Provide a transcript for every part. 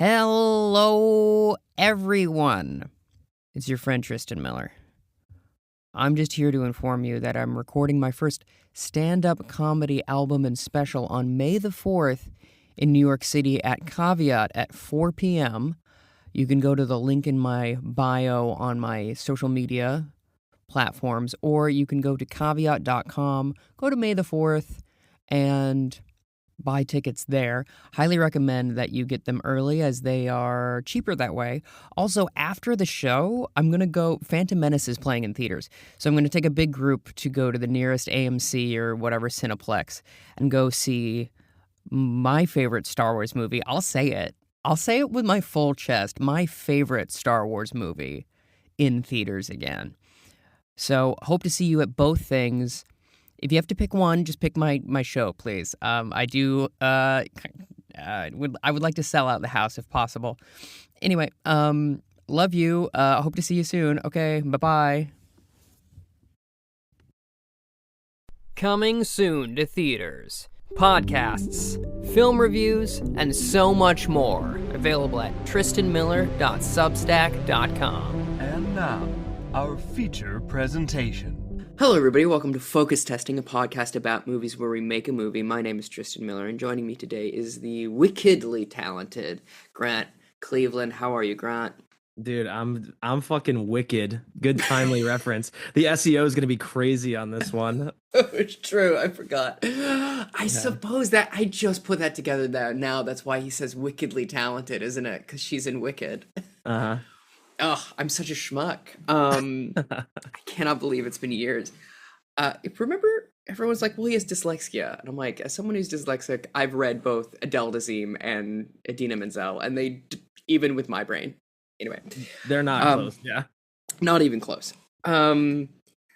Hello, everyone. It's your friend Tristan Miller. I'm just here to inform you that I'm recording my first stand-up comedy album and special on May the 4th in New York City at Caveat at 4 p.m. You can go to the link in my bio on my social media platforms, or you can go to caveat.com, go to May the 4th, and buy tickets there. Highly recommend that you get them early as they are cheaper that way. Also, after the show, I'm going to go. Phantom Menace is playing in theaters. So I'm going to take a big group to go to the nearest AMC or whatever Cineplex and go see my favorite Star Wars movie. I'll say it. I'll say it with my full chest. My favorite Star Wars movie in theaters again. So hope to see you at both things. If you have to pick one, just pick my show, please. I would like to sell out the house if possible. Anyway, love you. Hope to see you soon. Okay, bye-bye. Coming soon to theaters, podcasts, film reviews, and so much more. Available at tristanmiller.substack.com. And now, our feature presentation. Hello, everybody. Welcome to Focus Testing, a podcast about movies where we make a movie. My name is Tristan Miller, and joining me today is the wickedly talented Grant Cleveland. How are you, Grant? Dude, I'm fucking wicked. Good timely reference. The SEO is gonna be crazy on this one. It's true. I forgot. I suppose that I just put that together there. Now that's why he says wickedly talented, isn't it? Because she's in Wicked. Uh-huh. Oh, I'm such a schmuck. I cannot believe it's been years. Remember, everyone's like, well, he has dyslexia. And I'm like, as someone who's dyslexic, I've read both Adele Dazeem and Idina Menzel, and even with my brain. Anyway. They're not close, yeah. Not even close.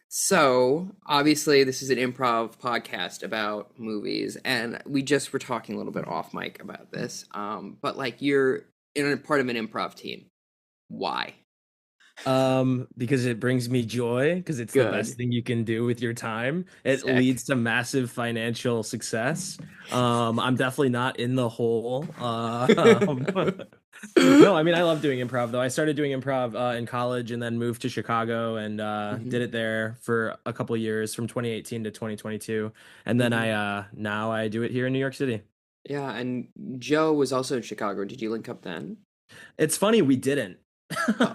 So, obviously, this is an improv podcast about movies, and we just were talking a little bit off mic about this. But, like, you're in a part of an improv team. Why? Because it brings me joy, because it's the best thing you can do with your time. It leads to massive financial success. I'm definitely not in the hole. No, I mean, I love doing improv, though. I started doing improv in college and then moved to Chicago and did it there for a couple years from 2018 to 2022. And then now I do it here in New York City. Yeah, and Joe was also in Chicago. Did you link up then? It's funny, we didn't.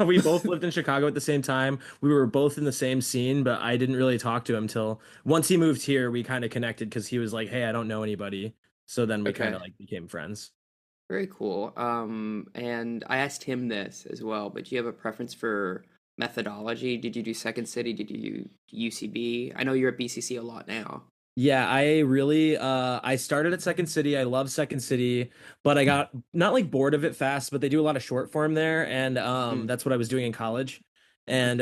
We both lived in Chicago at the same time. We were both in the same scene, but I didn't really talk to him till once he moved here. We kind of connected because he was like, "Hey, I don't know anybody." So then we kind of like became friends. Very cool. And I asked him this as well, but do you have a preference for methodology? Did you do Second City? Did you do UCB? I know you're at BCC a lot now. Yeah, I started at Second City. I love Second City, but I got not like bored of it fast, but they do a lot of short form there, and that's what I was doing in college. And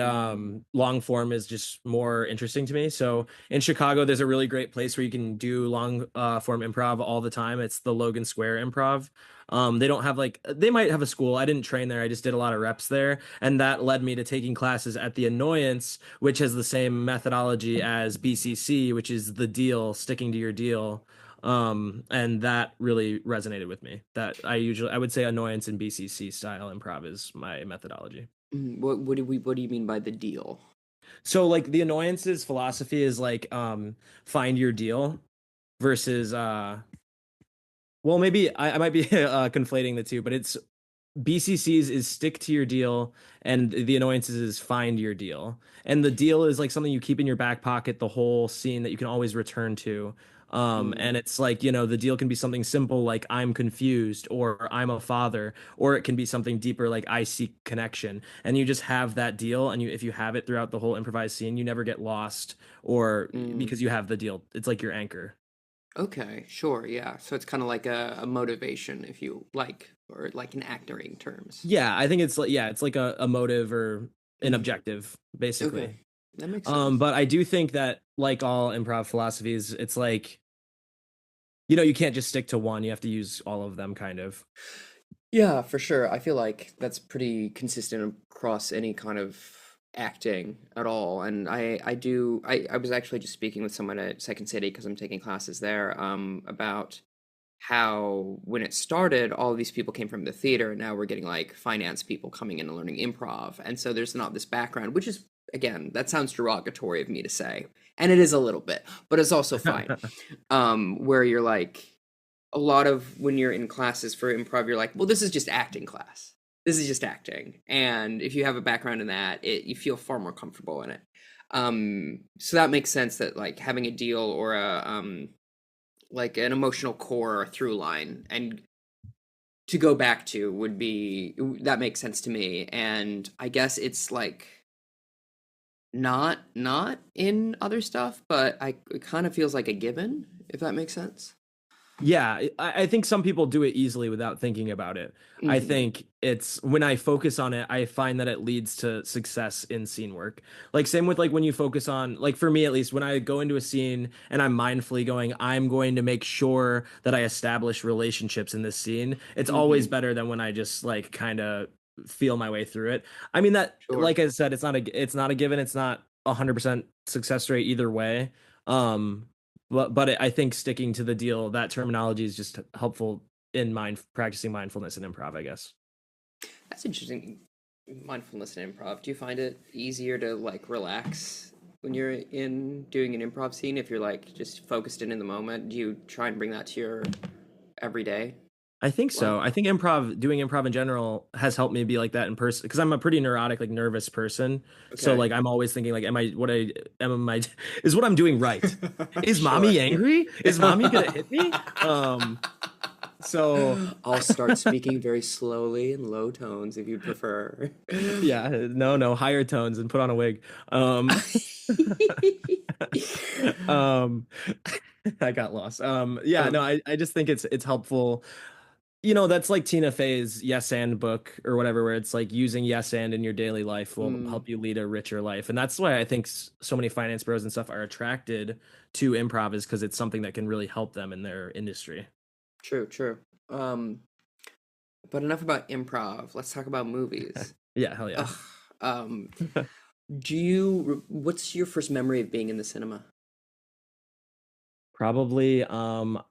long form is just more interesting to me. So in Chicago, there's a really great place where you can do long form improv all the time. It's the Logan Square Improv. They don't have they might have a school. I didn't train there. I just did a lot of reps there. And that led me to taking classes at the Annoyance, which has the same methodology as BCC, which is the deal, sticking to your deal. And that really resonated with me. That I would say Annoyance and BCC style improv is my methodology. What do you mean by the deal? So like the Annoyance's philosophy is like find your deal versus well, maybe I might be conflating the two, but it's BCC's is stick to your deal and the Annoyance's is find your deal. And the deal is like something you keep in your back pocket the whole scene that you can always return to. And it's like, the deal can be something simple like I'm confused or I'm a father, or it can be something deeper like I seek connection. And you just have that deal, and if you have it throughout the whole improvised scene, you never get lost or because you have the deal. It's like your anchor. Okay, sure, yeah. So it's kind of like a motivation, if you like, or like in acting terms. Yeah, I think it's like a motive or an objective, basically. Okay. That makes sense. But I do think that like all improv philosophies, it's like, you can't just stick to one. You have to use all of them, kind of. Yeah, for sure. I feel like that's pretty consistent across any kind of acting at all. And I was actually just speaking with someone at Second City because I'm taking classes there about how when it started, all of these people came from the theater, and now we're getting like finance people coming in and learning improv. And so there's not this background, which is, again, that sounds derogatory of me to say. And it is a little bit, but it's also fine. Where you're like, a lot of when you're in classes for improv, you're like, well, this is just acting class. This is just acting. And if you have a background in that, you feel far more comfortable in it. So that makes sense that like having a deal or a like an emotional core or through line and to go back to would be, that makes sense to me. And I guess it's like not in other stuff, but it kind of feels like a given, if that makes sense. Yeah, I think some people do it easily without thinking about it. I think it's when I focus on it, I find that it leads to success in scene work. Like same with like when you focus on, like for me at least, when I go into a scene and I'm mindfully going, I'm going to make sure that I establish relationships in this scene. It's always better than when I just like kind of feel my way through it. I mean that, Sure. like I said, it's not a given. It's not 100% success rate either way. But I think sticking to the deal, that terminology is just helpful in practicing mindfulness and improv, I guess. That's interesting. Mindfulness and improv. Do you find it easier to like relax when you're in doing an improv scene? If you're like just focused in the moment, do you try and bring that to your everyday? I think so. I think doing improv in general has helped me be like that in person because I'm a pretty neurotic, like nervous person. So Okay. like I'm always thinking like, is what I'm doing right? Is mommy angry? Is mommy gonna hit me? So I'll start speaking very slowly in low tones if you prefer. yeah, no, higher tones and put on a wig. Um, I got lost. Yeah, no, I just think it's helpful. You know, that's like Tina Fey's Yes and book or whatever, where it's like using yes and in your daily life will help you lead a richer life. And that's why I think so many finance bros and stuff are attracted to improv is because it's something that can really help them in their industry. True. But enough about improv. Let's talk about movies. Yeah, hell yeah. Um, what's your first memory of being in the cinema? Probably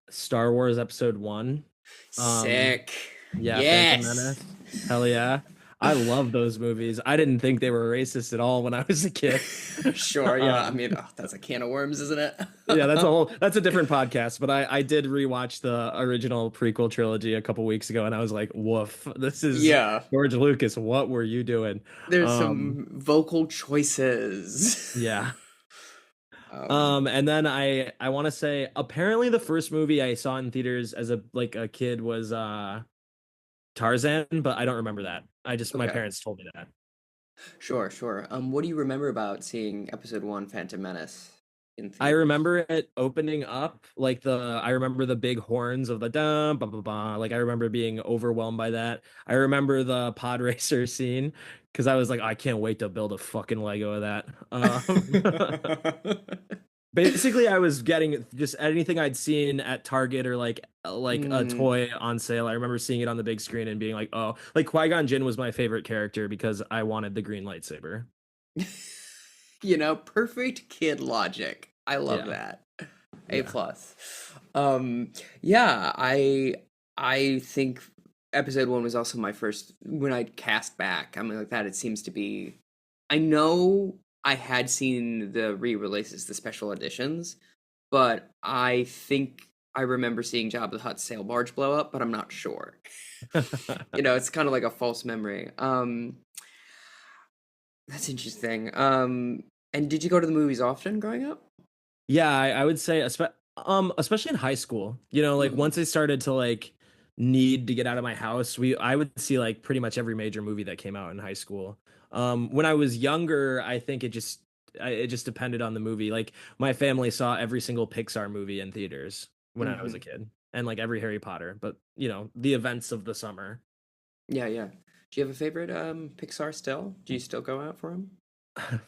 Star Wars Episode 1. Sick. Yeah, Phantom Yes. Menace. Hell yeah. I love those movies. I didn't think they were racist at all when I was a kid. Sure, yeah. I mean, that's a can of worms, isn't it? Yeah, that's a different podcast, but I did rewatch the original prequel trilogy a couple weeks ago and I was like, woof, this is George Lucas, what were you doing? There's some vocal choices. Yeah. And then I want to say apparently the first movie I saw in theaters as a kid was Tarzan, but I don't remember that. My parents told me that. Sure. What do you remember about seeing Episode 1 Phantom Menace in theaters? I remember it opening up I remember the big horns of the dum ba ba ba. Like I remember being overwhelmed by that. I remember the pod racer scene because I was like, I can't wait to build a fucking Lego of that. Basically, I was getting just anything I'd seen at Target or like a toy on sale. I remember seeing it on the big screen and being like, oh, like Qui-Gon Jinn was my favorite character because I wanted the green lightsaber. Perfect kid logic. I love that. A+. Yeah, I think Episode 1 was also my first, when I cast back, I mean, like that, it seems to be, I know I had seen the re-releases, the special editions, but I think I remember seeing Jabba the Hutt's sail barge blow up, but I'm not sure. It's kind of like a false memory. That's interesting. And did you go to the movies often growing up? Yeah, I would say, especially in high school. Once I started to like need to get out of my house, I would see like pretty much every major movie that came out in high school. When I was younger, I think it just depended on the movie. Like my family saw every single Pixar movie in theaters when I was a kid, and like every Harry Potter. But the events of the summer. Yeah. Do you have a favorite Pixar still? Do you still go out for them?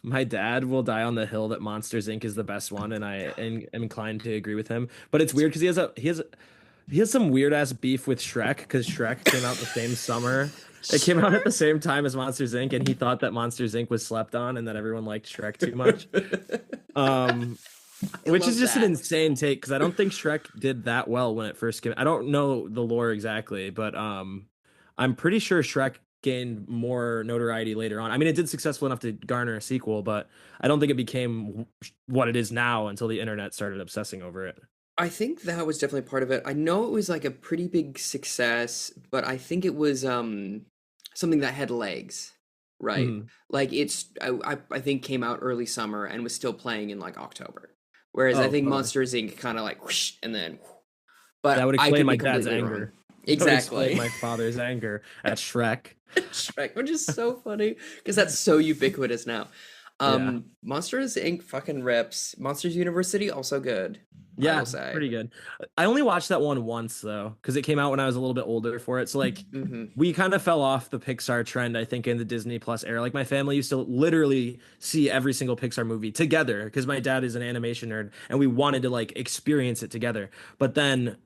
My dad will die on the hill that Monsters Inc. is the best one, and I am inclined to agree with him. But it's weird because he has some weird ass beef with Shrek because Shrek came out the same summer. It came out at the same time as Monsters Inc. and he thought that Monsters Inc. was slept on and that everyone liked Shrek too much. I Which is love just an that. insane take because I don't think Shrek did that well when it first came. I don't know the lore exactly, but I'm pretty sure Shrek gained more notoriety later on. I mean, it did successful enough to garner a sequel, but I don't think it became what it is now until the internet started obsessing over it. I think that was definitely part of it. I know it was like a pretty big success, but I think it was something that had legs, right? Mhm. Like I think came out early summer and was still playing in like October. Whereas I Oh, think totally. Monsters Inc. kind of like whoosh, and then That but would I explain could my be dad's completely wrong. anger. That would explain Exactly. my father's anger at Shrek. Shrek, which is so funny because that's so ubiquitous now. Yeah. Monsters Inc. fucking rips. Monsters University also good, I will Yeah, say. pretty good. I only watched that one once though, because it came out when I was a little bit older for it. So like Hmm. we kind of fell off the Pixar trend, I think, in the Disney Plus era. Like my family used to literally see every single Pixar movie together because my dad is an animation nerd and we wanted to like experience it together. But then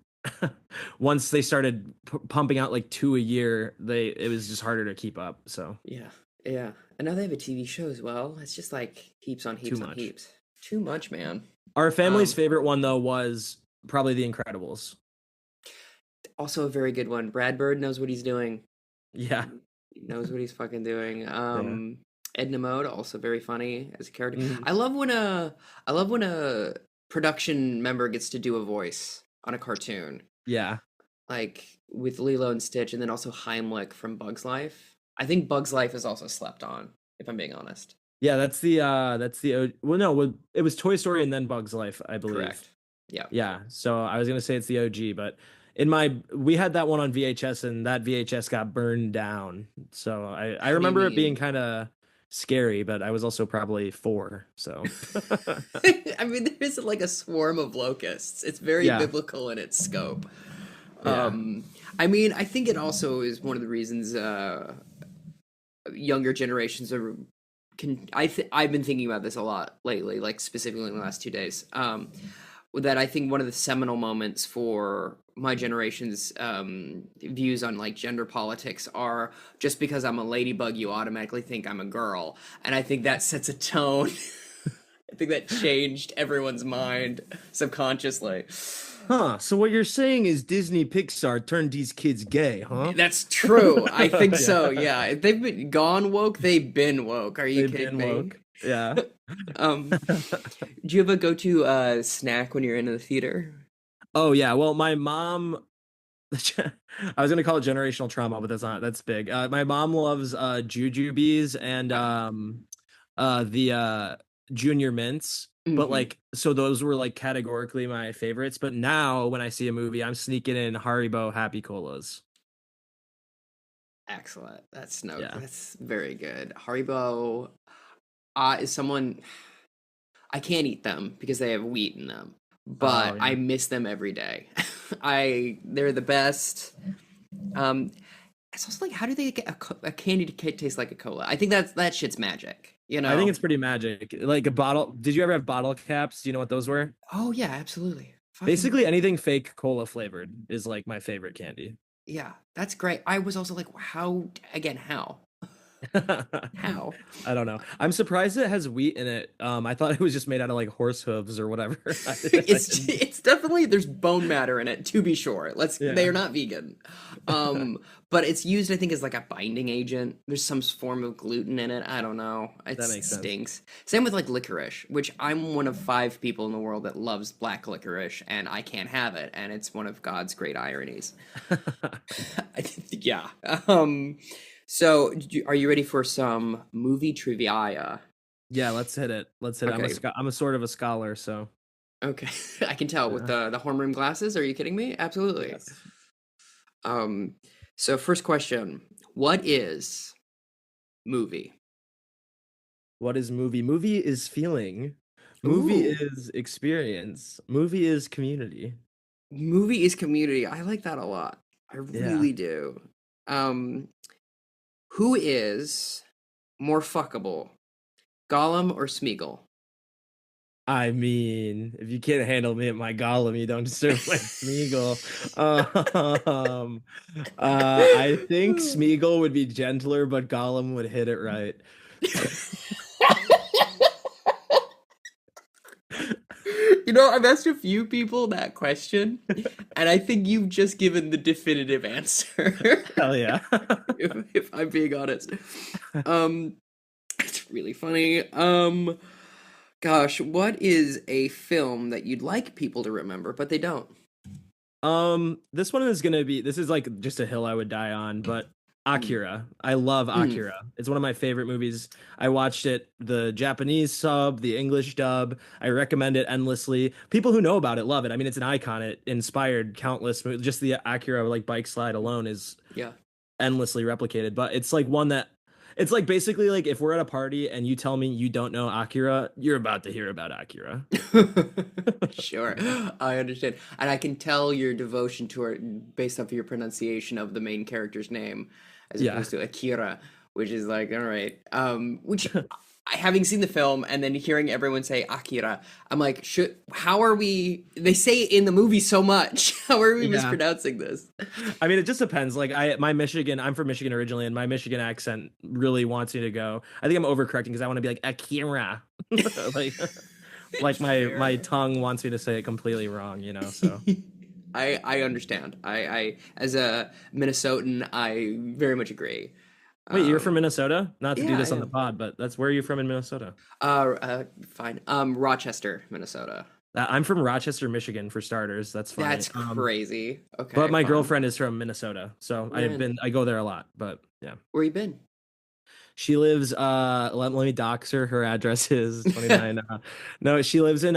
once they started pumping out like two a year, they it was just harder to keep up. So Yeah, yeah. And now they have a TV show as well. It's just like heaps on too heaps on much. heaps. Too much, man. Our family's Um, favorite one though was probably The Incredibles. Also a very good one. Brad Bird knows what he's doing. Yeah. He knows what he's fucking doing. Yeah. Edna Mode also very funny as a character. Mhm. I love when a production member gets to do a voice on a cartoon, Yeah. like with Lilo and Stitch, and then also Heimlich from Bugs Life. I think Bugs Life is also slept on, if I'm being honest. Yeah, that's the well no, it was Toy Story and then Bugs Life, I believe. Correct. Yeah. Yeah, so I was gonna say it's the OG, but in my we had that one on VHS and that VHS got burned down. So I How do you remember it being mean? kind of scary, but I was also probably four. So I mean, there isn't like a swarm of locusts. It's very yeah, biblical in its scope. yeah. Um, I mean, I think it also is one of the reasons younger generations are can I've been thinking about this a lot lately, like specifically in the last 2 days. That I think one of the seminal moments for my generation's views on like gender politics are just because I'm a ladybug, you automatically think I'm a girl, and I think that sets a tone. I think that changed everyone's mind subconsciously. Huh. So what you're saying is Disney Pixar turned these kids gay, huh? That's true. I think Yeah. so. Yeah, if they've been gone woke, they've been woke. Are you They've kidding been me? woke. Yeah. Do you have a go-to snack when you're in the theater? Oh yeah. Well, my mom I was gonna call it generational trauma, but that's not that's big. My mom loves jujubes and Ah, the junior mints. But mm-hmm. like so those were like categorically my favorites. But now when I see a movie, I'm sneaking in Haribo Happy Colas. Excellent. Yeah. That's very good. Haribo is someone I can't eat them because they have wheat in them, Oh but yeah. I miss them every day. They're the best. Um, it's also like, how do they get a candy to taste like a cola? I think that shit's magic, you I think know? it's pretty magic. Like a bottle. Did you ever have bottle caps? Do you know what those were? Oh yeah, absolutely. Fucking Basically anything fake cola flavored is like my favorite candy. yeah, that's great. I was also like, how again, how? How? I don't know. I'm surprised it has wheat in it. I thought it was just made out of like horse hooves or whatever. It's definitely there's bone matter in it to be sure. They Yeah, are not vegan. Um but it's used I think as like a binding agent. There's some form of gluten in it. I don't know. It that makes sense. stinks. Same with like licorice, which I'm one of 5 people in the world that loves black licorice and I can't have it and it's one of God's great ironies. Yeah. So are you ready for some movie trivia? Yeah, let's hit it. Let's hit it. Okay. I'm a sort of a scholar, so Okay. I can tell with yeah. the horn rim glasses. Are you kidding me? Absolutely. Yes. Um, so first question, what is movie? What is movie? Movie is feeling. Movie Ooh, is experience. Movie is community. movie is community. I like that a lot. I Yeah. really do. Um, who is more fuckable, Gollum or Smeagol? I mean, if you can't handle me at my Gollum, you don't deserve my Smeagol. Um, I think Smeagol would be gentler, but Gollum would hit it right. You know, I've asked a few people that question, and I think you've just given the definitive answer, Hell yeah. if I'm being honest. Um, it's really funny. Gosh, what is a film that you'd like people to remember, but they don't? This one is gonna be, this is like just a hill I would die on, but Mm. Akira. I love Mm. Akira. It's one of my favorite movies. I watched it the Japanese sub, the English dub. I recommend it endlessly. People who know about it love it. I mean, it's an icon. It inspired countless movies. Just the Akira like bike slide alone is Yeah. endlessly replicated, but it's like one that it's like basically like if we're at a party and you tell me you don't know Akira, you're about to hear about Akira. Sure, I understand. And I can tell your devotion to it based off of your pronunciation of the main character's name, as Yeah. opposed to Akira, which is like, all right. Which having seen the film and then hearing everyone say Akira, I'm like, how are we, they say it in the movie so much. How are we Yeah. mispronouncing this? I mean, it just depends. Like I'm from Michigan originally, and my Michigan accent really wants me to go. I think I'm overcorrecting because I want to be like Akira, like like my Fair. tongue wants me to say it completely wrong, So I understand. I as a Minnesotan, I very much agree. wait, you're from Um, Minnesota? Not to do yeah, I this on the am. pod, but that's where are you from in Minnesota? Fine. Rochester, Minnesota. I'm from Rochester, Michigan, for starters. That's funny. That's crazy. But Okay, my fine. girlfriend is from Minnesota, so Man, I go there a lot. But yeah. where you been? She lives let me dox her. Her address is 29. No, she lives in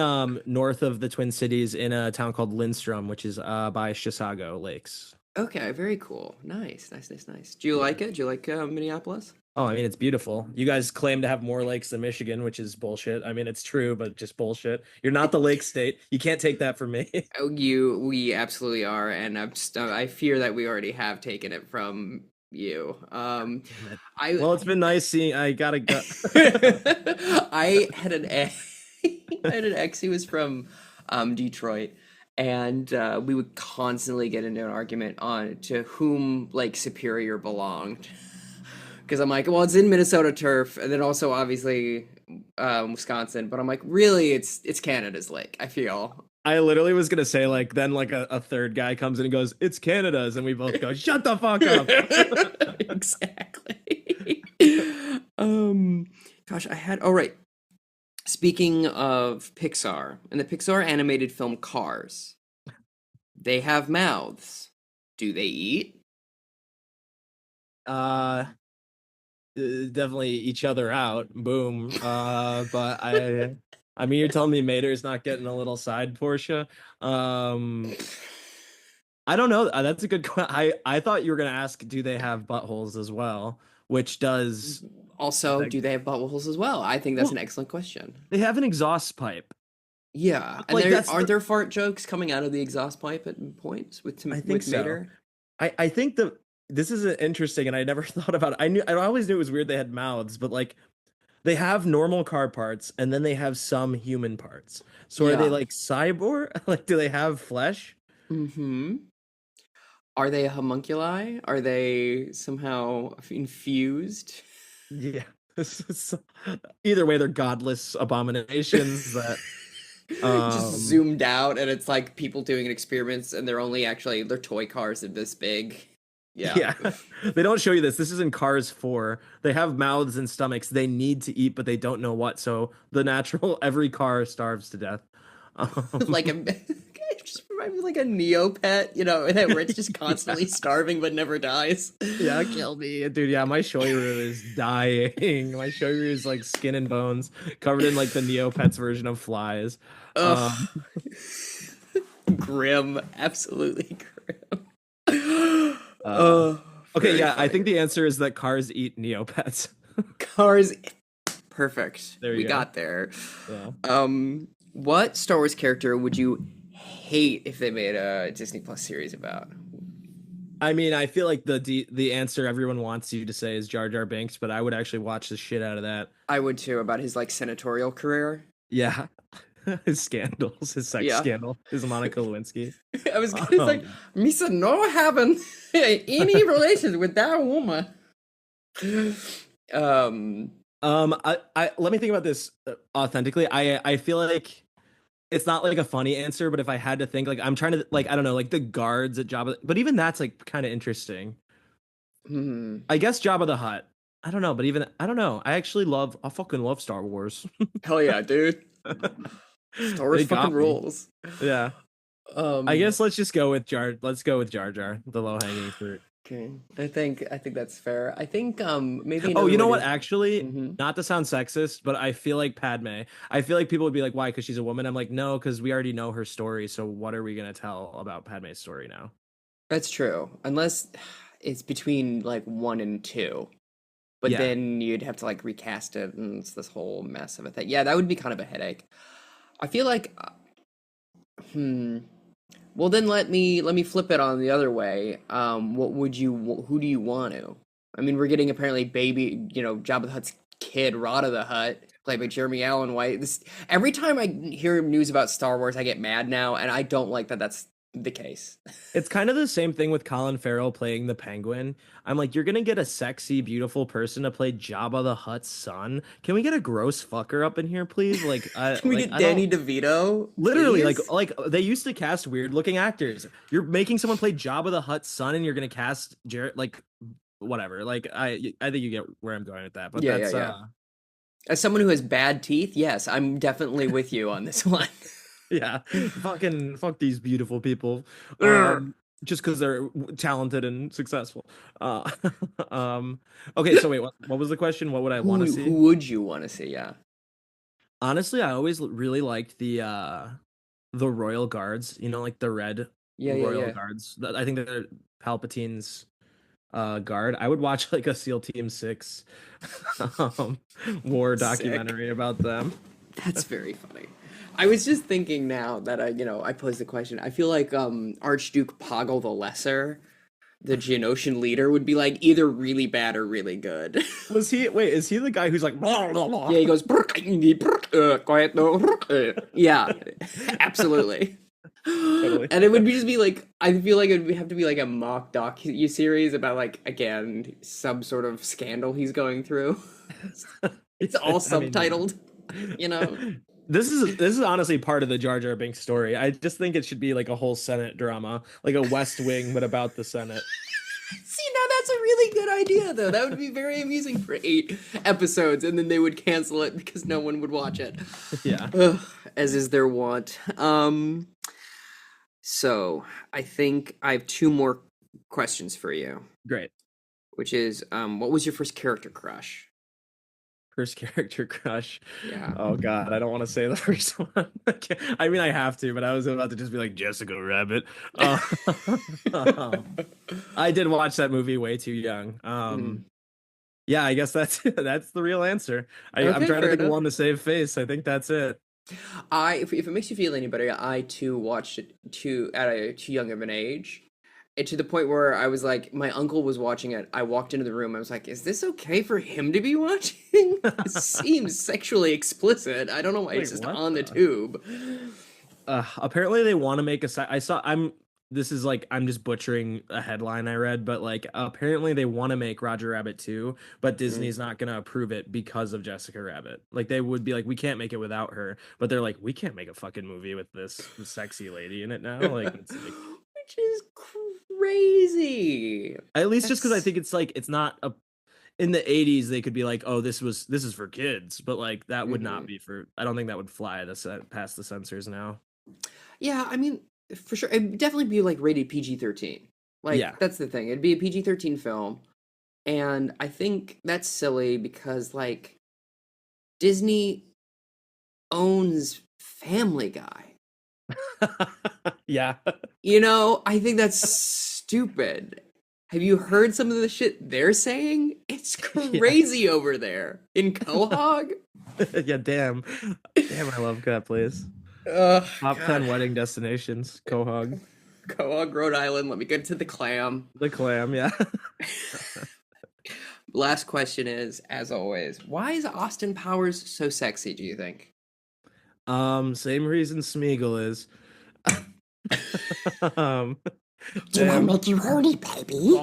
north of the Twin Cities in a town called Lindstrom, which is by Chisago Lakes. Okay, very cool. Nice, nice, nice, nice. Do you Yeah. like it? Do you like Minneapolis? Oh, I mean it's beautiful. You guys claim to have more lakes than Michigan, which is bullshit. I mean it's true, but just bullshit. You're not the lake state. You can't take that from me. Oh, we absolutely are, and I fear that we already have taken it from you. Damn it. I Well, it's been nice seeing I gotta go. I had an ex, I had an ex who was from Detroit, and we would constantly get into an argument on to whom like Superior belonged. Because I'm like, well, it's in Minnesota turf, and then also obviously Wisconsin, but I'm like, really, it's Canada's lake. I feel. I literally was gonna say like then like a third guy comes in and goes, "It's Canada's," and we both go, "Shut the fuck up." Exactly. Gosh, I had. Oh, right. Speaking of Pixar, in the Pixar animated film Cars, they have mouths. Do they eat? Uh, definitely each other out. Boom. But I mean, you're telling me Mater's not getting a little side Porsche. Um, I don't know. That's a good question. I thought you were gonna ask, do they have buttholes as well? Which does Also, like, do they have buttholes as well? I think that's an well, excellent question. they have an exhaust pipe. Yeah, and Like that's aren't there fart jokes coming out of the exhaust pipe at points I think with so. Mater? I think this is interesting, and I never thought about it. I always knew it was weird they had mouths, but like they have normal car parts, and then they have some human parts. So are they Yeah. like cyborg? Like, do they have flesh? Mm-hmm. Are they a homunculi? Are they somehow infused? Yeah. Either way, they're godless abominations that Just um zoomed out, and it's like people doing experiments, and they're only actually they're toy cars that this big. Yeah. yeah. They don't show you this. This is in Cars 4. They have mouths and stomachs. They need to eat, but they don't know what. So the natural every car starves to death. Like a it just reminds me of like a Neopet, where it's just constantly starving but never dies. Yeah, kill me, dude. Yeah, my Shoiru is dying. My Shoiru is like skin and bones, covered in like the Neopets version of flies. Ugh. Um, Grim, absolutely grim. uh, Oh, okay, very yeah, I funny. think the answer is that cars eat Neopets. Cars, perfect. There We you go. got there. Yeah. What Star Wars character would you hate if they made a Disney Plus series about? I mean, I feel like the answer everyone wants you to say is Jar Jar Binks, but I would actually watch the shit out of that. I would too, about his like senatorial career. Yeah. His scandals, his sex Yeah. scandal, his Monica Lewinsky. I was gonna say, Um, Misa no having any relations with that woman. Um, I let me think about this authentically. I feel like it's not like a funny answer, but if I had to think, like I'm trying to like I don't know, like the guards at Jabba, but even that's like kind of interesting. Hmm. I guess Jabba the Hutt. I don't know, but even I don't know. I fucking love Star Wars. Hell yeah, dude. Star Wars They fucking got me. rules. Yeah. I Um, guess let's just go with Jar. Let's go with Jar Jar, the low hanging fruit. okay. I think that's fair. I think maybe Oh, another you know way what? to. Actually, Hmm. not to sound sexist, but I feel like Padme. I feel like people would be like, "Why? Because she's a woman." I'm like, no, because we already know her story. So what are we gonna tell about Padme's story now? That's true. Unless it's between like 1 and 2. But Yeah. then you'd have to like recast it, and it's this whole mess of a thing. Yeah, that would be kind of a headache. I feel like, hmm. Well, then let me flip it on the other way. What would you? Who do you want to? I mean, we're getting apparently baby, Jabba the Hutt's kid, Rada the Hutt, played by Jeremy Allen White. This every time I hear news about Star Wars, I get mad now, and I don't like that. That's the case. It's kind of the same thing with Colin Farrell playing the Penguin. I'm like, you're gonna get a sexy, beautiful person to play Jabba the Hutt's son. Can we get a gross fucker up in here, please? Can we get I Danny don't DeVito? literally Please? like they used to cast weird looking actors. You're making someone play Jabba the Hutt's son, and you're gonna cast Jared like whatever. Like I think you get where I'm going with that. But Yeah, yeah, that's yeah. As someone who has bad teeth, yes, I'm definitely with you on this one. yeah, fucking fuck these beautiful people. Urgh. Just because they're talented and successful. Uh, okay, so wait, what was the question? What would I want to Who see? would you want to see? Yeah. Honestly, I always really liked the Royal Guards. You know, like the red Yeah, yeah, Royal yeah. Guards. I think they're Palpatine's guard. I would watch like a SEAL Team 6 um, war Sick. documentary about them. That's very funny. I was just thinking now that I posed the question. I feel like Archduke Poggle the Lesser, the Geonosian leader, would be like either really bad or really good. Was he? Wait, is he the guy who's like? Blah, blah, blah? Yeah, he goes quiet no. Yeah, absolutely. Totally. And it would just be like I feel like it would have to be like a mock docu series about like again some sort of scandal he's going through. It's all I mean, subtitled, you know. this is honestly part of the Jar Jar Binks story. I just think it should be like a whole Senate drama, like a West Wing, but about the Senate. See, now that's a really good idea, though. That would be very amusing for 8 episodes, and then they would cancel it because no one would watch it. Yeah, Ugh, as is their wont. So I think I have 2 more questions for you, great. which is, what was your first character crush? First character crush. Yeah. Oh God, I don't want to say the first one. I mean, I have to, but I was about to just be like Jessica Rabbit. I did watch that movie way too young. Yeah, I guess that's the real answer. I'm Okay, trying to fair think of enough. one to save face. I think that's it. If it makes you feel any better, I too watched it at a too young of an age. And to the point where I was like, my uncle was watching it. I walked into the room. I was like, "Is this okay for him to be watching? It seems sexually explicit. I don't know why Wait, it's just what on the the- tube." Apparently they want to make I saw this is like I'm just butchering a headline I read, but like apparently they want to make Roger Rabbit 2, but Disney's not gonna approve it because of Jessica Rabbit. Like they would be like, we can't make it without her, but they're like, we can't make a fucking movie with this sexy lady in it now. Like it's like Which is crazy. at least just because I That's think it's like it's not a in the 80s they could be like, oh, this is for kids, but like that would not Mhm. be for I don't think that would fly past the censors now. Yeah, I mean, for sure, it'd definitely be like rated PG-13. Like Yeah. that's the thing. It'd be a PG-13 film, and I think that's silly because like Disney owns Family Guy. Yeah. I think that's stupid. Have you heard some of the shit they're saying? It's Yeah. crazy over there in Quahog. Yeah, damn. Damn, I love that place. Top 10 wedding destinations, Quahog. Quahog, Rhode Island. Let me get to the clam. The clam, yeah. Last question is, as always, why is Austin Powers so sexy, do you think? Same reason Smeagol is. um, Do I damn. make you horny, baby?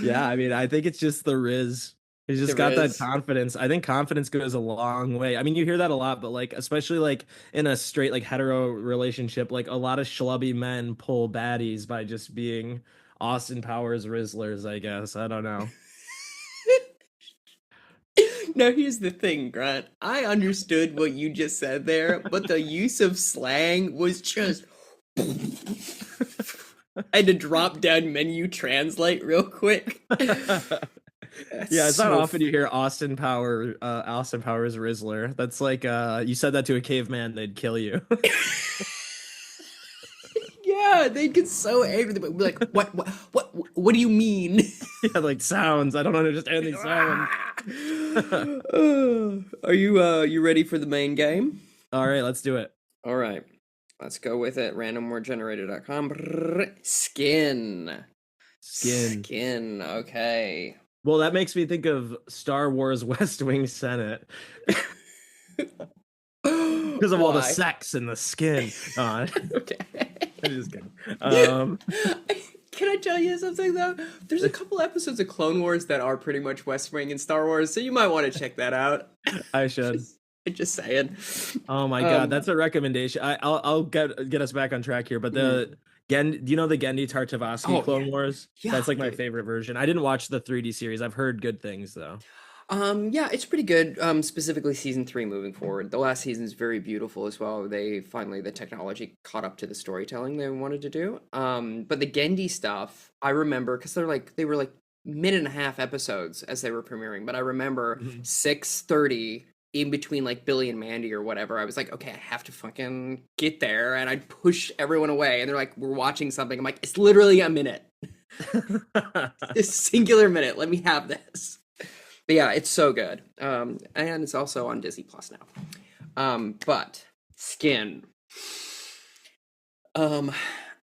Yeah, I mean, I think it's just the Riz. He's just There got that is. confidence. I think confidence goes a long way. I mean, you hear that a lot, but like, especially like in a straight like hetero relationship, like a lot of schlubby men pull baddies by just being Austin Powers Rizzlers, I guess. I don't know. Now here's the thing, Grant. I understood what you just said there, but the use of slang was just. I had to drop down menu translate real quick. Yeah, it's not So often you hear Austin Powers Rizzler. That's like you said that to a caveman, they'd kill you. yeah, they'd get so angry. They'd be like, what do you mean? Yeah, like sounds. I don't understand these sounds. Are you ready for the main game? All right, let's do it. All right, let's go with it. Randomwordgenerator.com. Skin. Skin. Skin. Okay. Well, that makes me think of Star Wars West Wing Senate because of all the Why? sex and the skin. Okay. I'm just kidding. Can I tell you something though? There's a couple episodes of Clone Wars that are pretty much West Wing and Star Wars, so you might want to check that out. I should. Just saying. Oh my god, that's a recommendation. I'll get us back on track here, but do you know the Gendy Tartakovsky Clone Wars? Yeah, That's like my dude. favorite version. I didn't watch the 3D series. I've heard good things though. Yeah, it's pretty good. Specifically season 3 moving forward. The last season is very beautiful as well. The technology caught up to the storytelling they wanted to do. But the Gendy stuff, I remember because they were like minute and a half episodes as they were premiering. But I remember 6:30 in between like Billy and Mandy or whatever. I was like, okay, I have to fucking get there, and I'd push everyone away. And they're like, we're watching something. I'm like, it's literally a minute, a singular minute. Let me have this. But yeah, it's so good. And it's also on Disney Plus now. But Skin. I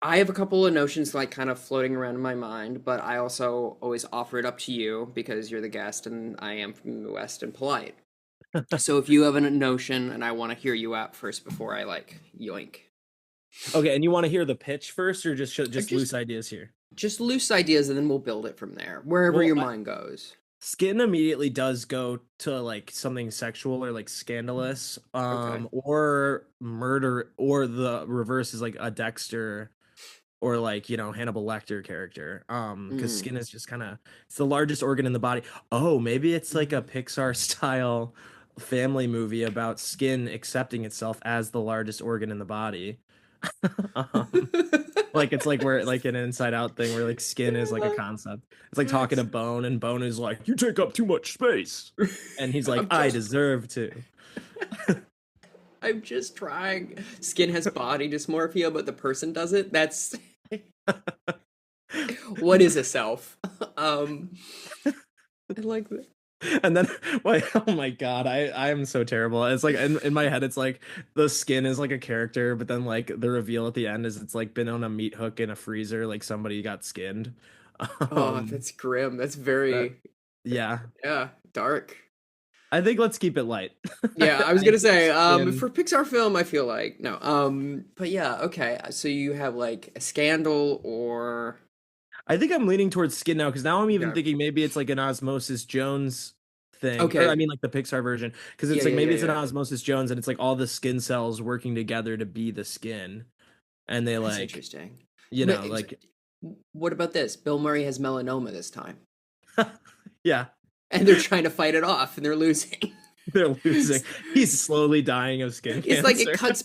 have a couple of notions like kind of floating around in my mind, but I also always offer it up to you because you're the guest and I am from the West and polite. So if you have a notion and I want to hear you out first before I like yoink. Okay, and you want to hear the pitch first, or just loose ideas here? Just loose ideas and then we'll build it from there, wherever Well, your mind goes. Skin immediately does go to like something sexual or like scandalous, or murder, or the reverse is like a Dexter or like, you know, Hannibal Lecter character. Because skin is just kind of, it's the largest organ in the body. Oh, maybe it's like a Pixar style family movie about skin accepting itself as the largest organ in the body. Like it's like where like an Inside Out thing where like skin is like a concept. It's like talking to Bone, and Bone is like, you take up too much space, and he's like, I deserve to. I'm just trying. Skin has body dysmorphia, but the person doesn't. That's what is a self? I like that. And then like, oh my god, I am so terrible. It's like in my head it's like the skin is like a character, but then like the reveal at the end is it's like been on a meat hook in a freezer, like somebody got skinned. Oh, that's grim. That's very yeah dark. I think let's keep it light. Yeah, I was gonna say for Pixar film I feel like no, but yeah, okay, so you have like a scandal, or I think I'm leaning towards skin now, because now I'm even thinking maybe it's like an Osmosis Jones thing. Okay. Or, I mean like the Pixar version, because it's like maybe it's an Osmosis Jones and it's like all the skin cells working together to be the skin, and they that's like interesting. you know like What about this? Bill Murray has melanoma this time. yeah. And they're trying to fight it off, and they're losing. They're losing. He's slowly dying of skin cancer. It's like it cuts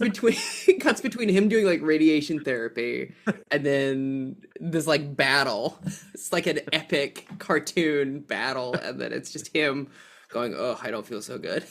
between him doing like radiation therapy and then this like battle. It's like an epic cartoon battle, and then it's just him going, "Oh, I don't feel so good."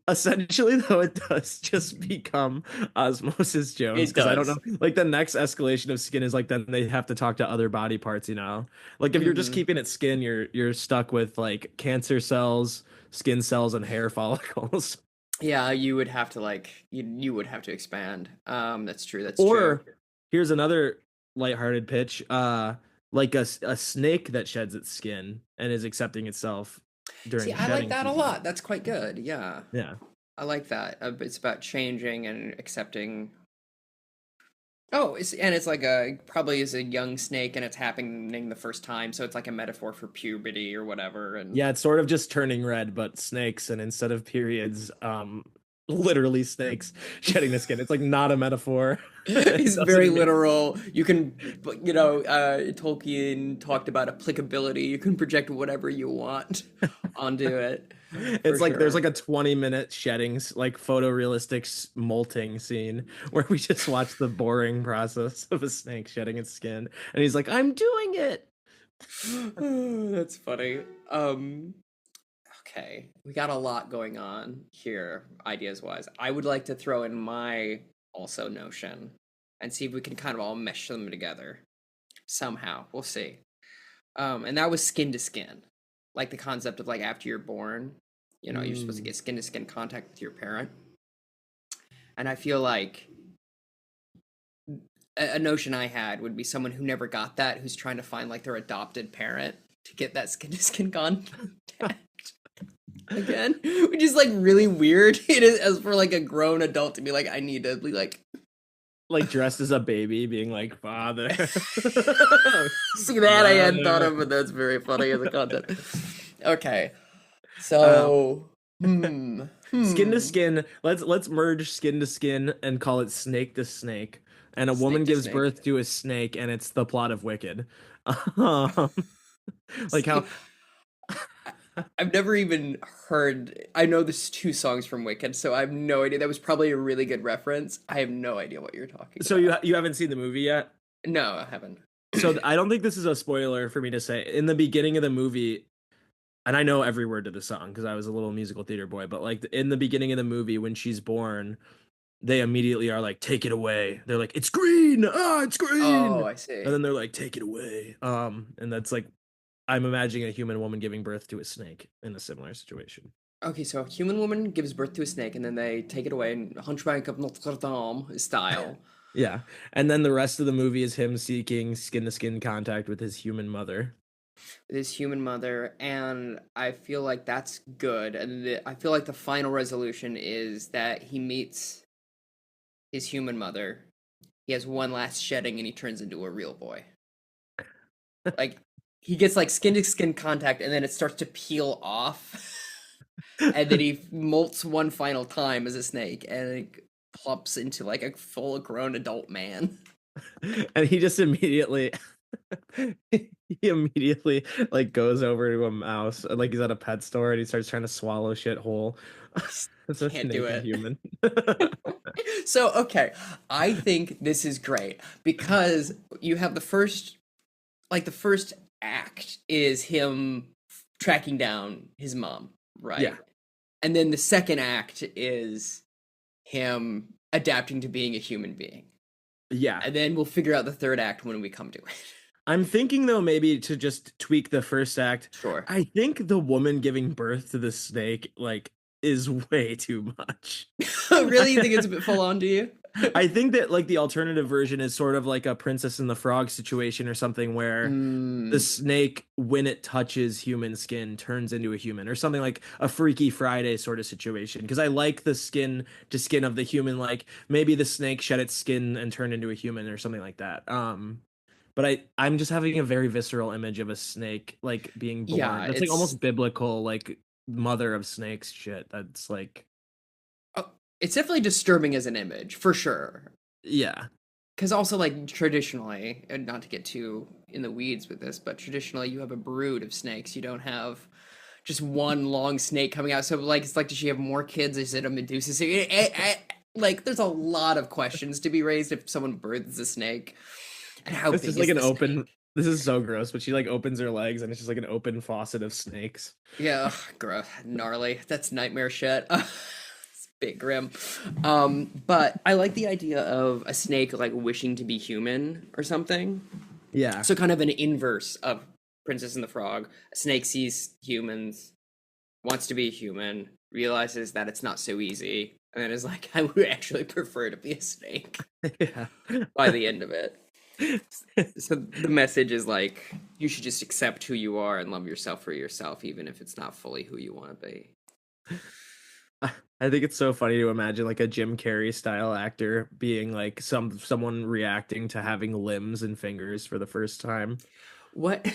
Essentially, though, it does just become Osmosis Jones, because I don't know. Like the next escalation of skin is like then they have to talk to other body parts. You know, like if you're just keeping it skin, you're stuck with like cancer cells, skin cells, and hair follicles. Yeah, you would have to like you would have to expand. That's true. That's or, true. Here's another lighthearted pitch. Like a snake that sheds its skin and is accepting itself. See, I like that a lot. That's quite good. Yeah. Yeah. I like that. It's about changing and accepting Oh, it's like a probably is a young snake and it's happening the first time, so it's like a metaphor for puberty or whatever. And Yeah, it's sort of just turning red, but snakes, and instead of periods, literally snakes shedding the skin. It's like not a metaphor. It it's very doesn't make literal. You can, Tolkien talked about applicability. You can project whatever you want onto it. For It's like there's sure. like a 20-minute shedding, like photorealistic molting scene where we just watch the boring process of a snake shedding its skin, and he's like, "I'm doing it." That's funny. Okay, we got a lot going on here, ideas wise. I would like to throw in my also notion and see if we can kind of all mesh them together somehow. We'll see. And that was skin to skin, like the concept of like after you're born, you're supposed to get skin to skin contact with your parent. And I feel like a notion I had would be someone who never got that, who's trying to find like their adopted parent to get that skin to skin contact again, which is like really weird. It is as for like a grown adult to be like, I need to be Like dressed as a baby, being like, "Father." see that I hadn't thought of, but that's very funny as a concept. Okay, so Skin to skin. Let's merge skin to skin and call it snake to snake. And a woman Snake to gives snake. birth to a snake, and it's the plot of Wicked. Um, like how I've never even heard. I know there's two songs from Wicked, so I have no idea. That was probably a really good reference. I have no idea what you're talking so about. you haven't seen the movie yet? No, I haven't. So I don't think this is a spoiler for me to say. In the beginning of the movie, and I know every word to the song because I was a little musical theater boy, but like in the beginning of the movie when she's born, they immediately are like, "Take it away." They're like, "It's green. Ah, it's Oh, green." I see. And then they're like, "Take it away." And that's like I'm imagining a human woman giving birth to a snake in a similar situation. Okay, so a human woman gives birth to a snake, and then they take it away in Hunchback of Notre Dame style. Yeah. And then the rest of the movie is him seeking skin to skin contact with his human mother. With his human mother, and I feel like that's good. And I feel like the final resolution is that he meets his human mother. He has one last shedding, and he turns into a real boy. Like he gets like skin to skin contact, and then it starts to peel off, and then he molts one final time as a snake, and it plumps into like a full grown adult man. And he just immediately he immediately like goes over to a mouse like he's at a pet store and he starts trying to swallow shit whole. It's a Can't do naked it. human. So, okay, I think this is great because you have the first act is him tracking down his mom, right? Yeah. And then the second act is him adapting to being a human being. Yeah. And then we'll figure out the third act when we come to it. I'm thinking though maybe to just tweak the first act. Sure. I think the woman giving birth to the snake like is way too much. Really? You think it's a bit full on to you? I think that like the alternative version is sort of like a Princess and the Frog situation or something where the snake, when it touches human skin, turns into a human or something like a Freaky Friday sort of situation. Because I like the skin to skin of the human, like maybe the snake shed its skin and turned into a human or something like that. But I'm just having a very visceral image of a snake like being born. Yeah, That's like it's almost biblical, like mother of snakes shit. That's like it's definitely disturbing as an image, for sure. yeah. Because also, like, traditionally, and not to get too in the weeds with this, but traditionally you have a brood of snakes. You don't have just one long snake coming out. So, like, it's like, does she have more kids? Is it a Medusa? Like, there's a lot of questions to be raised if someone births a snake. And how This big is like is an the open. snake? This is so gross, but she like opens her legs and it's just like an open faucet of snakes. Yeah, ugh, gross, gnarly. That's nightmare shit. It's a bit grim. But I like the idea of a snake like wishing to be human or something. Yeah. So kind of an inverse of Princess and the Frog. A snake sees humans, wants to be a human, realizes that it's not so easy, and then is like, I would actually prefer to be a snake Yeah. by the end of it. So the message is like, you should just accept who you are and love yourself for yourself, even if it's not fully who you want to be. I think it's so funny to imagine like a Jim Carrey style actor being like someone reacting to having limbs and fingers for the first time. What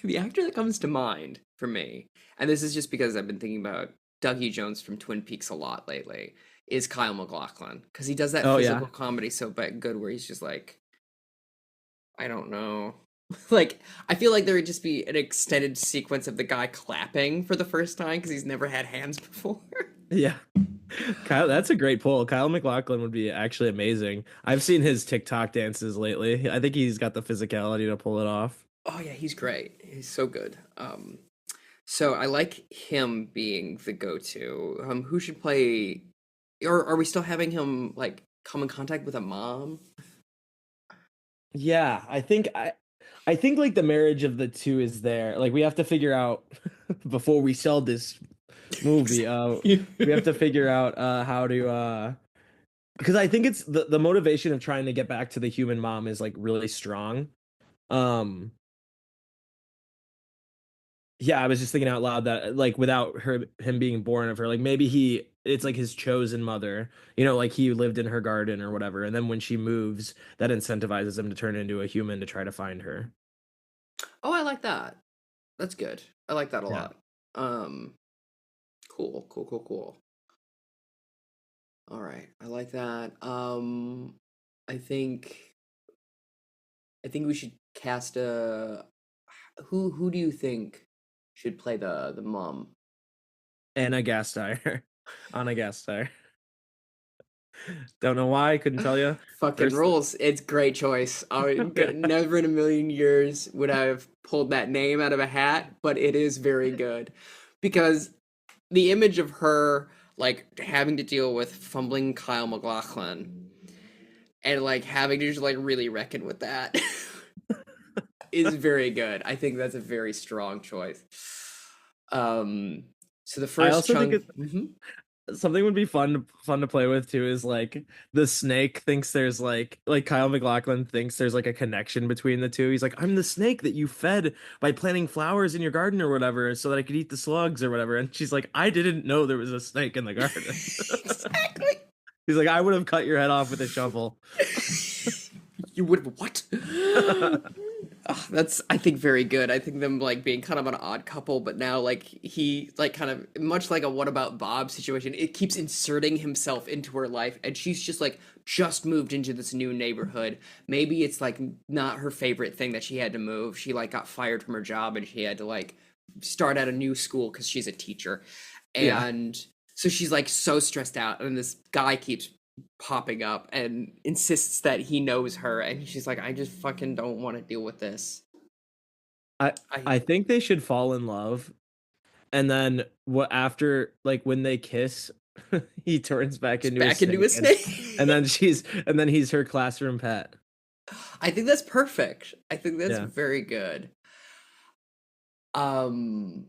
the actor that comes to mind for me, and this is just because I've been thinking about Dougie Jones from Twin Peaks a lot lately, is Kyle MacLachlan because he does that Oh physical yeah. comedy so good where he's just like, I don't know. Like, I feel like there would just be an extended sequence of the guy clapping for the first time because he's never had hands before. Yeah. Kyle, that's a great pull. Kyle MacLachlan would be actually amazing. I've seen his TikTok dances lately. I think he's got the physicality to pull it off. Oh yeah, he's great. He's so good. So I like him being the go-to. Who should play, or are we still having him like come in contact with a mom? Yeah, I think like the marriage of the two is there. Like we have to figure out before we sell this movie, we have to figure out how to because I think it's the motivation of trying to get back to the human mom is like really strong. Um yeah, I was just thinking out loud that like without him being born of her, like maybe it's like his chosen mother, you know, like he lived in her garden or whatever, and then when she moves, that incentivizes him to turn into a human to try to find her. Oh, I like that. That's good. I like that a Yeah. lot. Um, cool. All right, I like that. I think we should cast a. Who do you think should play the mom? And a gas tire on a gas tire. Don't know why, couldn't tell you. Fucking First, rules. It's great choice. Never in a million years would I have pulled that name out of a hat, but it is very good because the image of her like having to deal with fumbling Kyle MacLachlan and like having to just like really reckon with that is very good. I think that's a very strong choice. So the I first also think chunk. Mhm. something would be fun to play with too is like the snake thinks there's like Kyle MacLachlan thinks there's like a connection between the two. He's like, I'm the snake that you fed by planting flowers in your garden or whatever so that I could eat the slugs or whatever. And she's like, I didn't know there was a snake in the garden. Exactly. He's like, I would have cut your head off with a shovel. You would what? Oh, that's I think very good. I think them like being kind of an odd couple, but now like he like kind of much like a what about Bob situation. It keeps inserting himself into her life, and she's just like just moved into this new neighborhood. Maybe it's like not her favorite thing that she had to move. She like got fired from her job, and she had to like start at a new school because she's a teacher, Yeah. and so she's like so stressed out, and this guy keeps popping up and insists that he knows her, and she's like, I just fucking don't want to deal with this. I I I think they should fall in love and then what after like when they kiss he turns back into a back into a snake snake. and then he's her classroom pet. I think that's perfect. I think that's Yeah. very good. Um,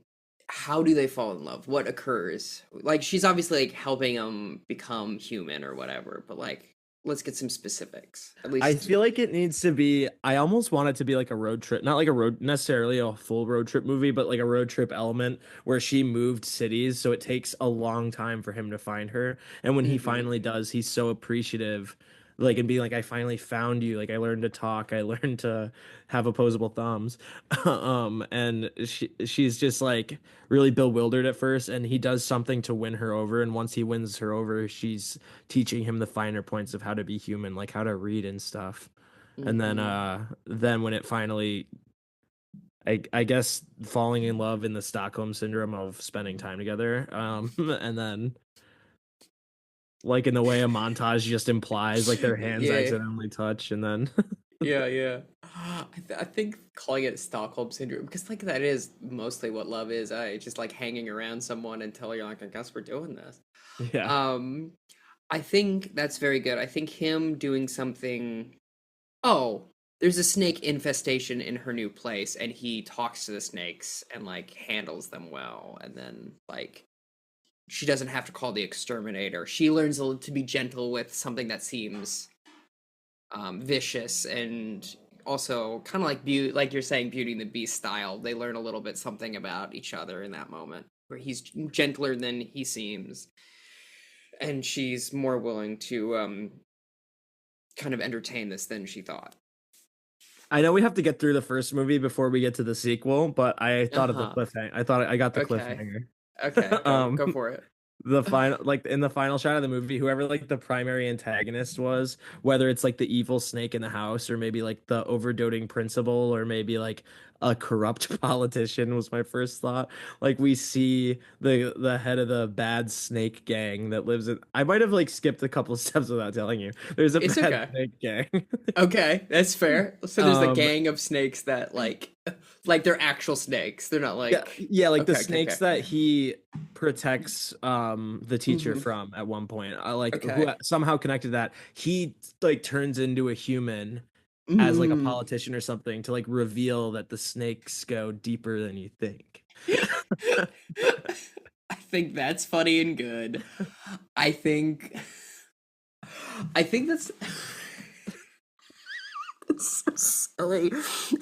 how do they fall in love? What occurs? Like she's obviously like helping him become human or whatever, but like let's get some specifics. At I least feel like it needs to be I almost want it to be like a road trip, not like a road necessarily a full road trip movie, but like a road trip element where she moved cities, so it takes a long time for him to find her. And when he Mhm. finally does, he's so appreciative, like and being like, I finally found you, like I learned to talk, I learned to have opposable thumbs. And she's just like really bewildered at first, and he does something to win her over, and once he wins her over, she's teaching him the finer points of how to be human, like how to read and stuff. And Mhm. then when it finally I guess falling in love in the Stockholm syndrome of spending time together. And then like in the way a montage just implies like their hands Yeah. accidentally touch and then Yeah. I think calling it Stockholm syndrome because like that is mostly what love is. I just like hanging around someone until you're like, I guess we're doing this. yeah. Um, I think that's very good. I think him doing something. Oh, there's a snake infestation in her new place, and he talks to the snakes and like handles them well, and then like she doesn't have to call the exterminator. She learns to be gentle with something that seems vicious and also kind of like beauty, like you're saying, Beauty and the Beast style. They learn a little bit something about each other in that moment, where he's gentler than he seems. and she's more willing to kind of entertain this than she thought. I know we have to get through the first movie before we get to the sequel, but I thought of the Uh-huh. cliffhanger. I thought I got the Okay. cliffhanger. Okay, go for it. The final, like in the final shot of the movie, whoever like the primary antagonist was, whether it's like the evil snake in the house or maybe like the overdoting principal or maybe like a corrupt politician was my first thought. Like we see the head of the bad snake gang that lives in, I might have like skipped a couple steps without telling you. There's a It's bad okay. snake gang. Okay, that's fair. So there's a Um, gang of snakes that like they're actual snakes. They're not yeah, like yeah, like the okay, okay, snakes okay. that he protects the teacher Hmm. from at one point. I like who Okay. somehow connected that. He like turns into a human as like a Mm. politician or something to like reveal that the snakes go deeper than you think. I think that's funny and good. I think I think that's it's so silly.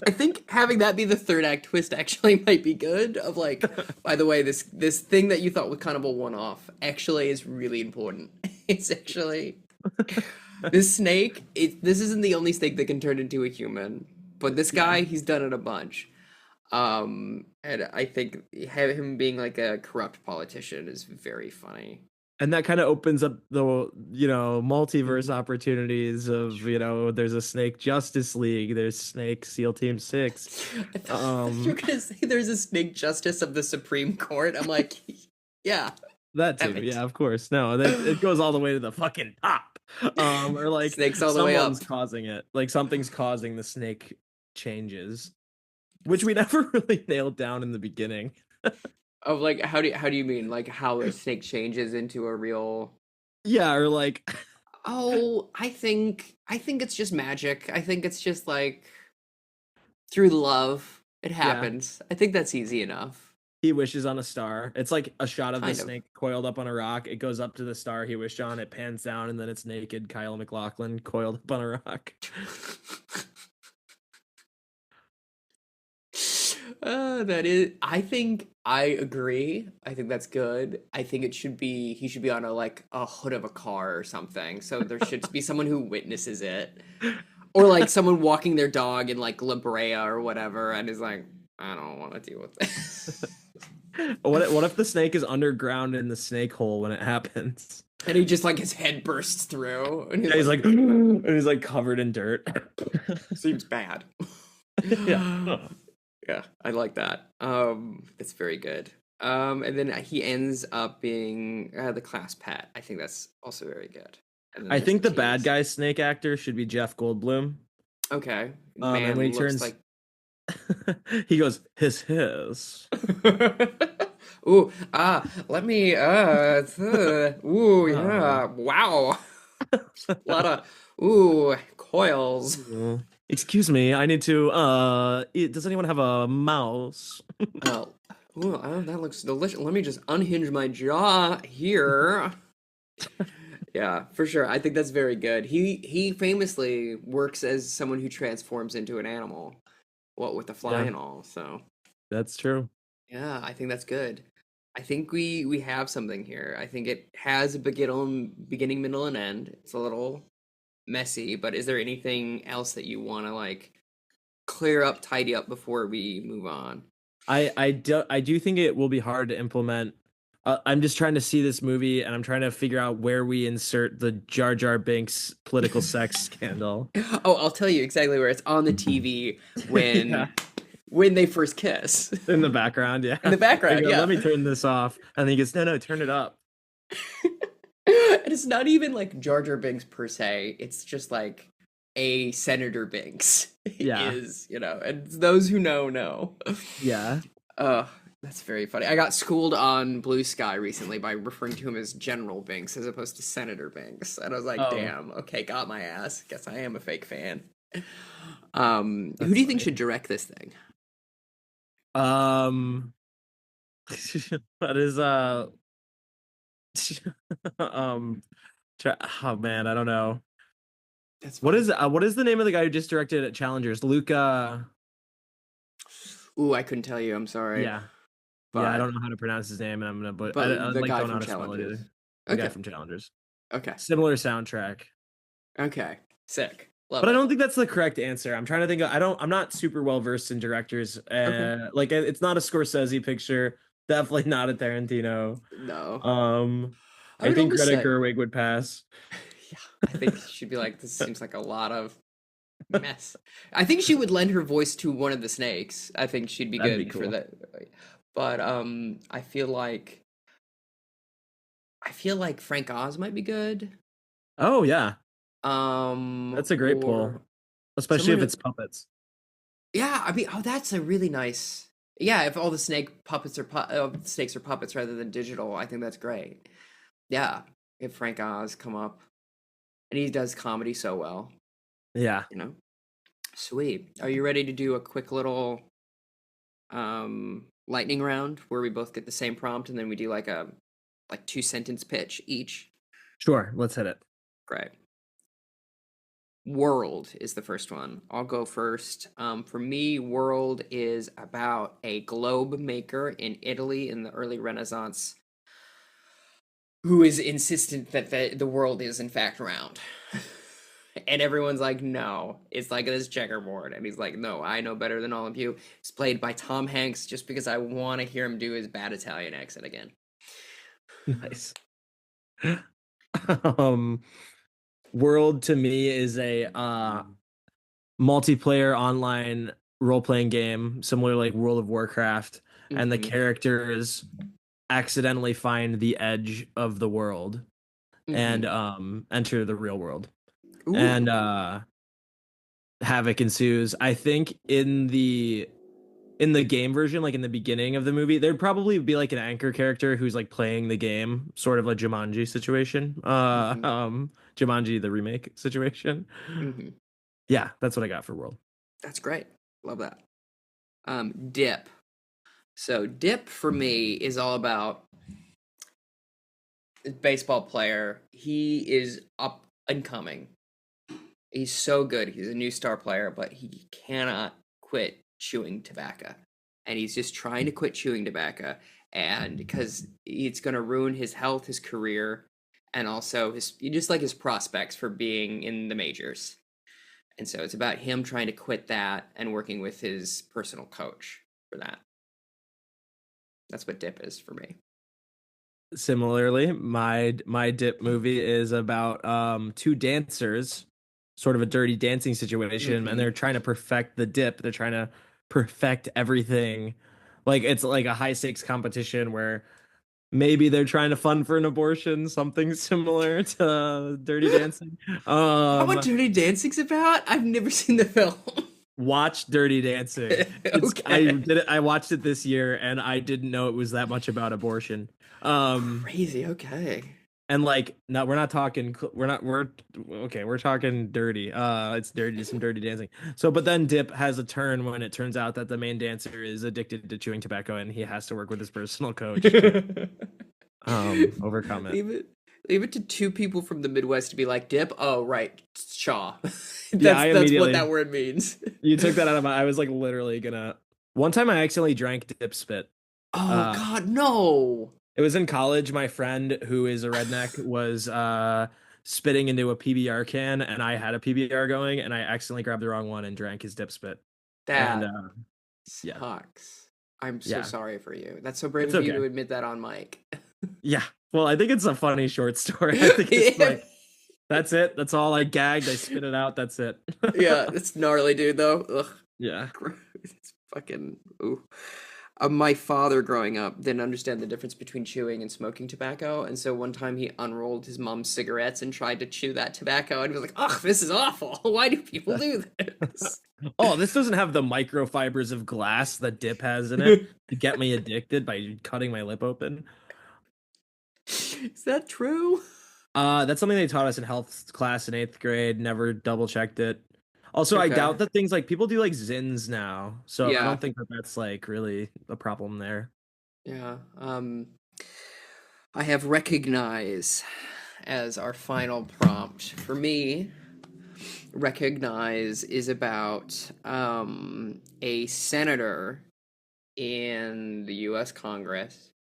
I think having that be the third act twist actually might be good. Of like, by the way, this thing that you thought was kind of a one off actually is really important. It's actually this snake. This isn't the only snake that can turn into a human, but this Yeah. guy, he's done it a bunch. And I think him being like a corrupt politician is very funny. And that kind of opens up the multiverse Mhm. opportunities of there's a Snake Justice League, there's Snake SEAL Team 6. I thought you were gonna say there's a snake justice of the Supreme Court. I'm like, yeah, That that too, makes yeah, of course. No, it goes all the way to the fucking top. Or like snakes all the way someone's up. causing it. Like something's causing the snake changes, which we never really nailed down in the beginning. Of like, how do you mean like how a snake changes into a real? Yeah, or like Oh, I think it's just magic. I think it's just like through love. It yeah, happens. I think that's easy enough. he wishes on a star. It's like a shot of the Kind of. snake coiled up on a rock. It goes up to the star he wished on, it pans down, and then it's naked Kyle MacLachlan coiled up on a rock. That is. I think I agree. I think that's good. I think he should be on a hood of a car or something. So there should be someone who witnesses it, or like someone walking their dog in like La Brea or whatever, and is like, I don't want to deal with this. What if the snake is underground in the snake hole when it happens? And he just like his head bursts through, and Yeah, he's like and he's like covered in dirt. seems bad. Yeah. Yeah, I like that. That's very good. And then he ends up being the class pet. I think that's also very good. And then I there's think the bad tease. guy snake actor should be Jeff Goldblum. Okay, And when man he looks turns like. he goes his. Ooh, let me. Ooh, yeah. Oh. Wow. A lot of coils. Excuse me, I need to does anyone have a mouse? Oh, that looks delicious. Let me just unhinge my jaw here. Yeah, for sure. I think that's very good. He famously works as someone who transforms into an animal, what with the fly Yeah, and all. So that's true. yeah, I think that's good. I think we have something here. I think it has a beginning, middle, and end. It's a little messy, but is there anything else that you want to like clear up, tidy up before we move on? I do think it will be hard to implement. I'm just trying to see this movie and I'm trying to figure out where we insert the Jar Jar Binks political sex scandal. Oh, I'll tell you exactly where it's on the TV Yeah, when they first kiss. in the background, yeah. In the They background, go, yeah. let me turn this off. And he goes, no, turn it up. And it's not even like Jar Jar Binks per se. It's just like a Senator Binks Yeah. is, and those who know. Yeah. Uh, that's very funny. I got schooled on Blue Sky recently by referring to him as General Binks as opposed to Senator Binks. And I was like, Oh, damn, okay, got my ass. Guess I am a fake fan. Who that's do you think funny. should direct this thing? That is um oh man, I don't know. That's What fine. is the name of the guy who just directed at Challengers? Luca. Ooh, I couldn't tell you. I'm sorry. Yeah. Yeah, I But don't know how to pronounce his name and I'm gonna but but I the like guy don't know from how to spell it Challengers. either. the guy Okay. from Challengers. Okay. Similar soundtrack. Okay. Sick. Love But I it. don't think that's the correct answer. I'm trying to think I'm not super well versed in directors. Like it's not a Scorsese picture, definitely not a Tarantino. No. I I would think almost Greta say, Gerwig would pass. yeah, I think she'd be like, this seems like a lot of mess. I think she would lend her voice to one of the snakes. I think she'd be That'd be good for cool. that. But I feel like Frank Oz might be good. Oh yeah, that's a great pull, Or especially someone if who, it's puppets. yeah, I mean, oh, that's a really nice. Yeah, if all the snakes are puppets rather than digital, I think that's great. Yeah, if Frank Oz come up, and he does comedy so well, Yeah, you know. Sweet. Are you ready to do a quick little lightning round where we both get the same prompt and then we do like a 2 sentence pitch each? sure. Let's hit it. Great. World is the first one. I'll go first. For me, World is about a globe maker in Italy in the early Renaissance who is insistent that the world is in fact round. And everyone's like, no, it's like this checkerboard. And he's like, no, I know better than all of you. It's played by Tom Hanks just because I want to hear him do his bad Italian accent again. Nice. um, World to me is a multiplayer online role-playing game, similar to like World of Warcraft, and the Mhm. characters accidentally find the edge of the world and enter the real world. Ooh. And havoc ensues. I think in the game version, like in the beginning of the movie, there'd probably be like an anchor character who's like playing the game, sort of a Jumanji situation. Jumanji the remake situation. Mhm. Yeah, that's what I got for World. That's great. Love that. Dip. So Dip for me is all about a baseball player. He is up and coming. He's so good. He's a new star player, but he cannot quit chewing tobacco. And he's just trying to quit chewing tobacco, and because it's going to ruin his health, his career, and also his prospects for being in the majors. And so it's about him trying to quit that and working with his personal coach for that. That's what Dip is for me. Similarly, my dip movie is about two dancers, sort of a dirty dancing situation, and they're trying to perfect the dip. They're trying to perfect everything. Like it's like a high stakes competition where maybe they're trying to fund for an abortion, something similar to Dirty Dancing. How what Dirty Dancing's about? I've never seen the film. Watch Dirty Dancing. Okay. I watched it this year and I didn't know it was that much about abortion. Crazy. Okay. And like no, we're not talking we're okay, we're talking dirty. It's dirty, some Dirty Dancing. So but then Dip has a turn when it turns out that the main dancer is addicted to chewing tobacco and he has to work with his personal coach to overcome it. Leave it to two people from the Midwest to be like, Dip? Oh, right. Shaw. Yeah, That's what that word means. You took that out of my I was like literally gonna one time I accidentally drank Dip spit. Oh, God, no. It was in college. My friend, who is a redneck, was spitting into a PBR can, and I had a PBR going, and I accidentally grabbed the wrong one and drank his dip spit. That And yeah, sucks. I'm so yeah, sorry for you. That's so brave it's of you okay. to admit that on mic. Yeah, well, I think it's a funny short story. I think it's like that's it. That's all I gagged. I spit it out. That's it. Yeah, it's gnarly, dude, though. Ugh. Yeah. It's fucking ooh. My father growing up didn't understand the difference between chewing and smoking tobacco, and so one time he unrolled his mom's cigarettes and tried to chew that tobacco, and he was like, "Ugh, this is awful. Why do people do this?" Oh, this doesn't have the microfibers of glass that Dip has in it to get me addicted by cutting my lip open. Is that true? That's something they taught us in health class in 8th grade. Never double checked it. Also, I Okay. doubt that things like people do like Zins now, so I Yeah. don't think that that's like really a problem there. Yeah. I have recognize as our final prompt. For me, recognize is about a senator in the US Congress,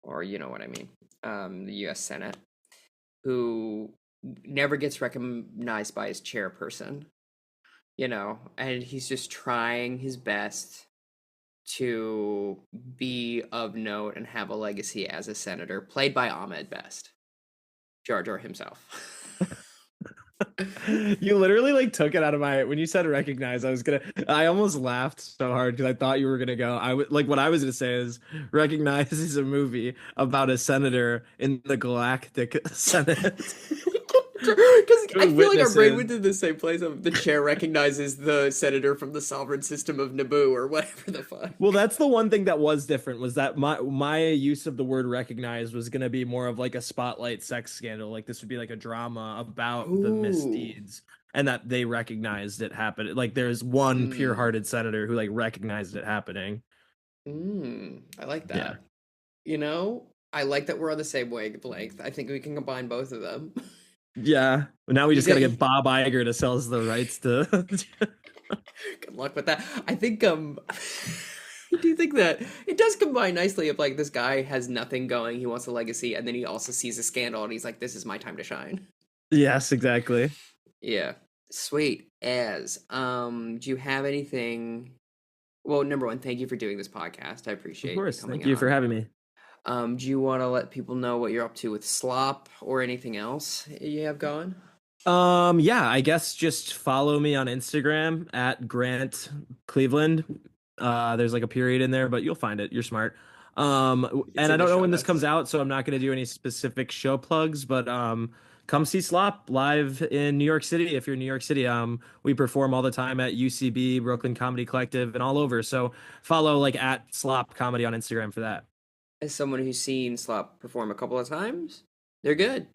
or you know what I mean. the U.S. Senate, who never gets recognized by his chairperson, and he's just trying his best to be of note and have a legacy as a senator, played by Ahmed Best, Jar Jar himself. You literally like took it out of my when you said recognize. I almost laughed so hard because I thought you were gonna go. What I was gonna say is recognize is a movie about a senator in the Galactic Senate. Because I feel like our brain Witnessing. went to the same place. Of the chair recognizes the senator from the sovereign system of Naboo or whatever the fuck. Well, that's the one thing that was different was that my use of the word recognize was gonna be more of like a spotlight sex scandal. Like this would be like a drama about the Ooh. misdeeds and that they recognized it happened. Like there's one pure-hearted senator who like recognized it happening. I like Yeah. that. I like that we're on the same wavelength. I think we can combine both of them. Yeah. Now we just gotta Yeah. get Bob Iger to sell us the rights to. Good luck with that. I think I do think that it does combine nicely if like this guy has nothing going, he wants a legacy, and then he also sees a scandal and he's like, this is my time to shine. Yes, exactly. Yeah. Sweet as. Do you have anything? Well, number one, thank you for doing this podcast. I appreciate Of course. coming Thank you for on. having me. Do you want to let people know what you're up to with Slop or anything else you have going? Yeah, I guess just follow me on Instagram at Grant Cleveland. There's like a period in there, but you'll find it. You're smart. And in I the don't know show when this notes. comes out, so I'm not going to do any specific show plugs, but come see Slop live in New York City if you're in New York City. We perform all the time at UCB, Brooklyn Comedy Collective, and all over. So follow like at Slop Comedy on Instagram for that. As someone who's seen Slop perform a couple of times, they're good.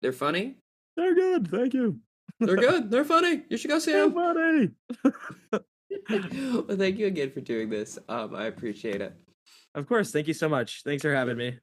They're funny. They're good. Thank you. They're good. They're funny. You should go see They're them. funny. Well, thank you again for doing this. I appreciate it. Of course. Thank you so much. Thanks for having me.